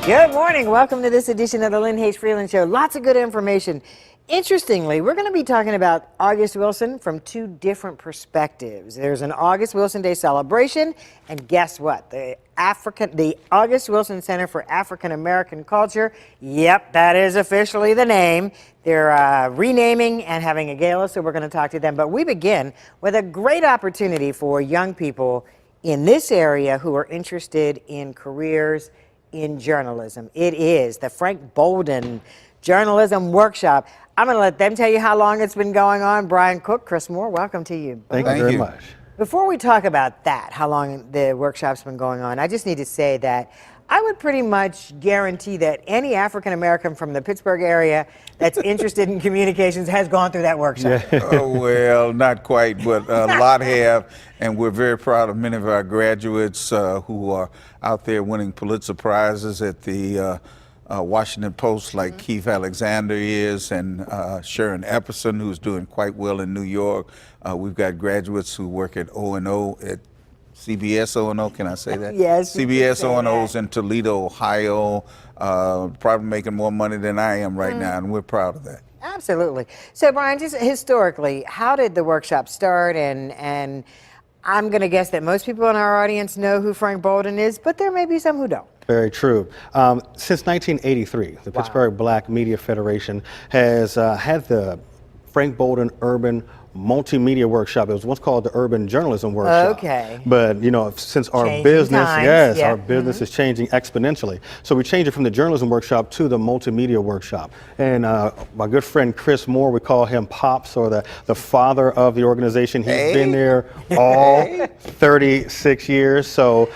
Good morning. Welcome to this edition of the Lynne HAYES-FREELAND Show. Lots of good information. Interestingly, we're going to be talking about August Wilson from two different perspectives. There's an August Wilson Day celebration, and guess what? The August Wilson Center for African American Culture, yep, that is officially the name. They're renaming and having a gala, so we're going to talk to them. But we begin with a great opportunity for young people in this area who are interested in careers in journalism. It is the Frank Bolden Journalism Workshop. I'm going to let them tell you how long it's been going on. Brian Cook, Chris Moore, welcome to you. Thank you very much. Before we talk about that, how long the workshop's been going on, I just need to say that I would pretty much guarantee that any African American from the Pittsburgh area that's interested in communications has gone through that workshop. Yeah. Oh, well, not quite, but a lot have, and we're very proud of many of our graduates who are out there winning Pulitzer Prizes at the Washington Post, like Keith Alexander is, and Sharon Epperson, who's doing quite well in New York. We've got graduates who work at O&O, at CBS O&O, can I say that? Yes. CBS O&O's in Toledo, Ohio, probably making more money than I am right now, and we're proud of that. Absolutely. So, Brian, just historically, how did the workshop start? And I'm going to guess that most people in our audience know who Frank Bolden is, but there may be some who don't. Very true. Since 1983, the Pittsburgh Black Media Federation has had the Frank Bolden Urban Multimedia Workshop. It was once called the Urban Journalism Workshop. Okay. But you know, since our Changing business, times, our business is changing exponentially. So we changed it from the Journalism Workshop to the Multimedia Workshop. And my good friend Chris Moore, we call him Pops, or the father of the organization. He's been there all 36 years. So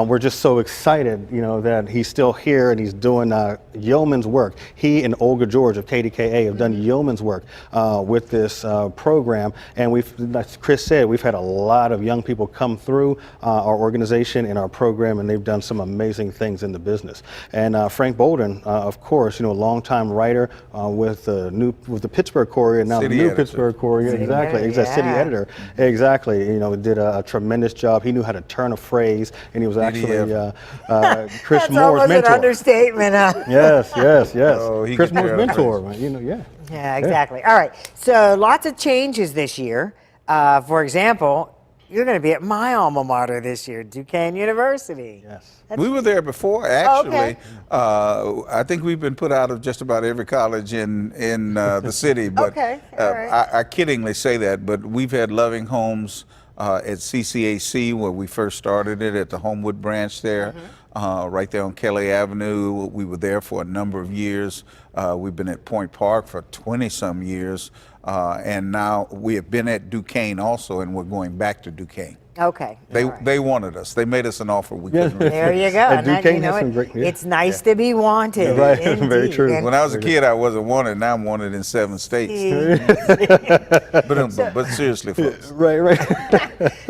we're just so excited, you know, that he's still here and he's doing yeoman's work. He and Olga George of KDKA have done yeoman's work with this program. And we've, as Chris said, we've had a lot of young people come through our organization and our program, and they've done some amazing things in the business. And Frank Bolden, of course, you know, a longtime writer with the Pittsburgh Courier, now the new Pittsburgh Courier, exactly, city editor, exactly. You know, did a tremendous job. He knew how to turn a phrase, and he was actually Chris Moore's mentor. That's an understatement, huh? Yes. Oh, Chris Moore's mentor, you know, Yeah, exactly. All right. So lots of changes this year. For example, you're going to be at my alma mater this year, Duquesne University. Yes. We were there before, actually. Okay. I think we've been put out of just about every college in the city. But Okay. All right. I kiddingly say that, but we've had loving homes at CCAC, where we first started it, at the Homewood branch there. Right there on Kelly Avenue. We were there for a number of years. We've been at Point Park for 20-some years. And now we have been at Duquesne also, and we're going back to Duquesne. Okay. They wanted us. They made us an offer we couldn't refuse. There you go. And And Duquesne you know has some what? great, It's nice to be wanted. Right. Indeed. Very true. And When I was a kid, I wasn't wanted. Now I'm wanted in 7 states. But seriously, folks. Right.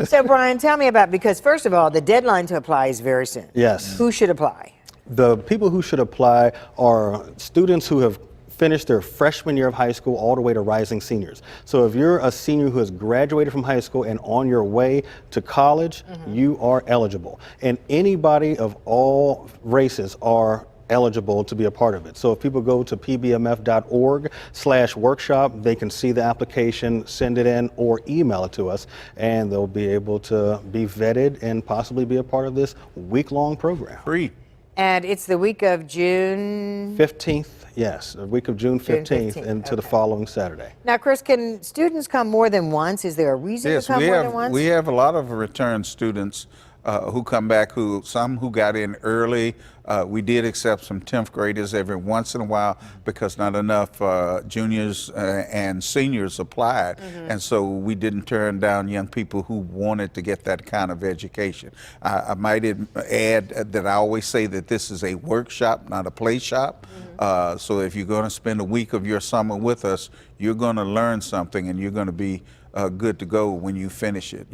So, Brian, tell me about, because first of all, the deadline to apply is very soon. Yes. Who should apply? The people who should apply are students who have finished their freshman year of high school all the way to rising seniors. So if you're a senior who has graduated from high school and on your way to college, you are eligible. And anybody of all races are eligible to be a part of it. So if people go to pbmf.org/workshop, they can see the application, send it in, or email it to us, and they'll be able to be vetted and possibly be a part of this week-long program. Free. And it's the week of June 15th, yes, the week of June 15th into the following Saturday. Now, Chris, can students come more than once? Is there a reason to come more than once? We have a lot of return students who come back, some who got in early. We did accept some 10th graders every once in a while because not enough juniors and seniors applied. And so we didn't turn down young people who wanted to get that kind of education. I might add that I always say that this is a workshop, not a play shop. So if you're going to spend a week of your summer with us, you're going to learn something, and you're going to be good to go when you finish it.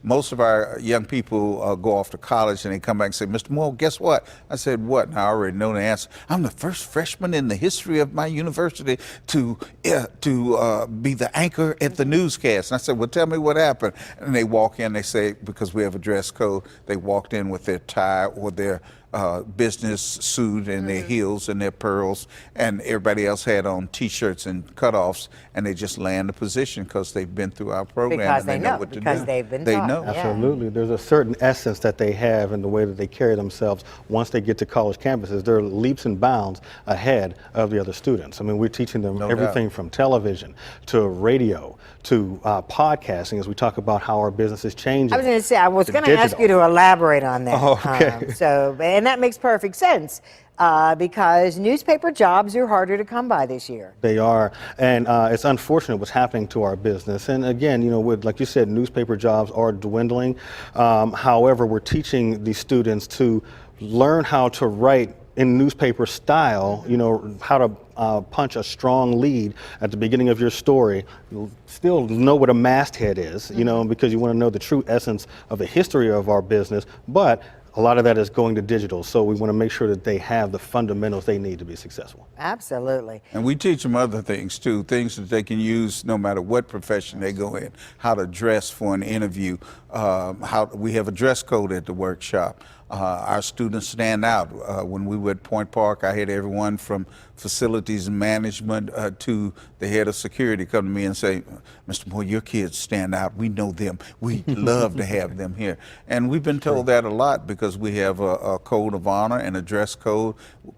Most of our young people go off to college and they come back and say, Mr. Moore, guess what? I said, what? And I already know the answer. I'm the first freshman in the history of my university to be the anchor at the newscast. And I said, well, tell me what happened. And they walk in, they say, because we have a dress code, they walked in with their tie or their business suit and their heels and their pearls, and everybody else had on T-shirts and cutoffs, and they just land a position because they've been through our program Because and they know know, what to because do. they've been They taught. know. Yeah. Absolutely. There's a certain essence that they have in the way that they carry themselves. Once they get to college campuses, they're leaps and bounds ahead of the other students. I mean, we're teaching them No everything from television to radio to podcasting as we talk about how our business is changing. I was going to say, I was to going to ask digital. you to elaborate on that. Oh, okay. And that makes perfect sense because newspaper jobs are harder to come by this year. They are, and it's unfortunate what's happening to our business. And again, you know, with, like you said, newspaper jobs are dwindling. However, we're teaching these students to learn how to write in newspaper style, you know, how to punch a strong lead at the beginning of your story. You'll still know what a masthead is, you know, because you want to know the true essence of the history of our business, but a lot of that is going to digital, so we want to make sure that they have the fundamentals they need to be successful. Absolutely. And we teach them other things too, things that they can use no matter what profession they go in, how to dress for an interview, how we have a dress code at the workshop. Our students stand out. When we were at Point Park, I had everyone from facilities management to the head of security come to me and say, Mr. Moore, your kids stand out. We know them. We love to have them here. And we've been told that a lot because we have a code of honor and a dress code,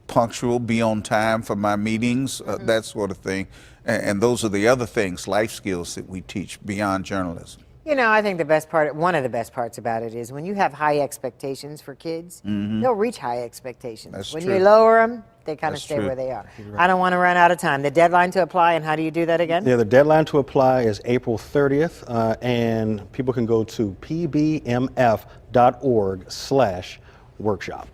punctual, be on time for my meetings, that sort of thing. And those are the other things, life skills that we teach beyond journalism. You know, I think the best part, one of the best parts about it is when you have high expectations for kids, they'll reach high expectations. That's when true. you lower them, they kind of That's stay true. where they are. I don't want to run out of time. The deadline to apply, and how do you do that again? Yeah, the deadline to apply is April 30th, and people can go to pbmf.org/workshop.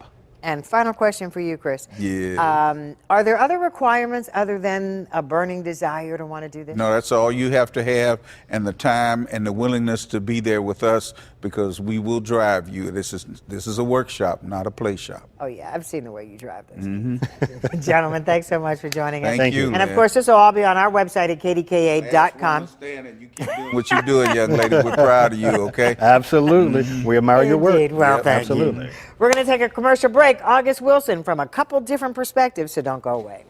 And final question for you, Chris. Yeah. Are there other requirements other than a burning desire to want to do this? No, that's all you have to have, and the time and the willingness to be there with us, because we will drive you. This is a workshop, not a play shop. Oh, yeah, I've seen the way you drive this. Gentlemen, thanks so much for joining us. Thank you. And of man. course, this will all be on our website at kdka.com. Understand it. You keep doing what you're doing, young lady. We're proud of you, okay? Absolutely. We admire your work. Indeed. Well, Yep, thank absolutely. you. We're going to take a commercial break. August Wilson from a couple different perspectives, so don't go away.